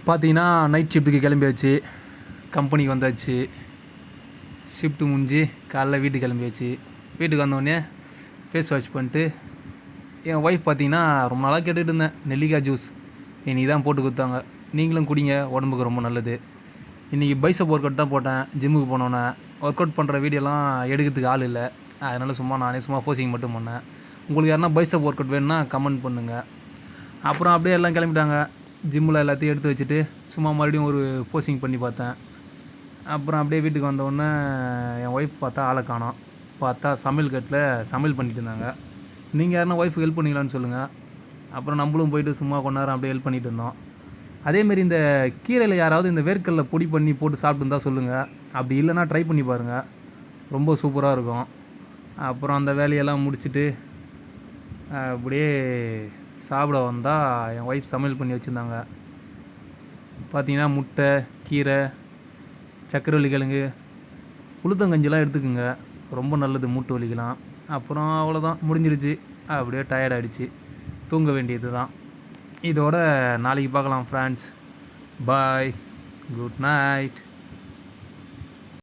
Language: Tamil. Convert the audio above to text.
பார்த்தீங்கன்னா நைட் ஷிஃப்ட்டுக்கு கிளம்பியாச்சு. கம்பெனிக்கு வந்தாச்சு. ஷிஃப்ட்டு முடிஞ்சு காலைல வீட்டுக்கு கிளம்பியாச்சு. வீட்டுக்கு வந்தோடனே ஃபேஸ் வாஷ் பண்ணிட்டு என் ஒய்ஃப் பார்த்தீங்கன்னா ரொம்ப நாளாக கேட்டுகிட்டு இருந்தேன், நெல்லிக்காய் ஜூஸ் இன்றைக்கி தான் போட்டு கொடுத்தாங்க. நீங்களும் குடிங்க, உடம்புக்கு ரொம்ப நல்லது. இன்றைக்கி பைசப் ஒர்க் அவுட் தான் போட்டேன். ஜிம்முக்கு போனோன்னே ஒர்க் அவுட் பண்ணுற வீடியோலாம் எடுக்கிறதுக்கு ஆள் இல்லை. அதனால் நானே சும்மா போஸ்டிங் மட்டும் பண்ணேன். உங்களுக்கு யாருன்னா பைசப் ஒர்க் அவுட் வேணும்னா கமெண்ட் பண்ணுங்கள். அப்புறம் அப்படியே எல்லாம் கிளம்பிட்டாங்க. ஜிம்மில் எல்லாத்தையும் எடுத்து வச்சுட்டு சும்மா மறுபடியும் ஒரு போஸ்டிங் பண்ணி பார்த்தேன். அப்புறம் அப்படியே வீட்டுக்கு வந்தோடனே என் ஒய்ஃப் பார்த்தா ஆளை காணோம். பார்த்தா சமையல் கட்டில் சமையல் பண்ணிட்டு இருந்தாங்க. நீங்கள் யாருன்னா ஒய்ஃபுக்கு ஹெல்ப் பண்ணிக்கலான்னு சொல்லுங்கள். அப்புறம் நம்மளும் போயிட்டு சும்மா கொஞ்ச நேரம் அப்படியே ஹெல்ப் பண்ணிட்டு இருந்தோம். அதேமாரி இந்த கீரையில் யாராவது இந்த வேர்க்கடலை பொடி பண்ணி போட்டு சாப்பிட்டு இருந்தால் சொல்லுங்கள். அப்படி இல்லைன்னா ட்ரை பண்ணி பாருங்கள், ரொம்ப சூப்பராக இருக்கும். அப்புறம் அந்த வேலையெல்லாம் முடிச்சுட்டு அப்படியே சாப்பிட வந்தால் என் ஒய்ஃப் சமையல் பண்ணி வச்சுருந்தாங்க. பார்த்தீங்கன்னா முட்டை, கீரை, சக்கரவள்ளி கிழங்கு, உளுத்தங்கஞ்சிலாம் எடுத்துக்குங்க, ரொம்ப நல்லது மூட்டு வலிக்கலாம். அப்புறம் அவ்வளோதான், முடிஞ்சிருச்சு. அப்படியே டயர்ட் ஆகிடுச்சு, தூங்க வேண்டியது தான். இதோட நாளைக்கு பார்க்கலாம் ஃப்ரெண்ட்ஸ். பாய், குட் நைட்.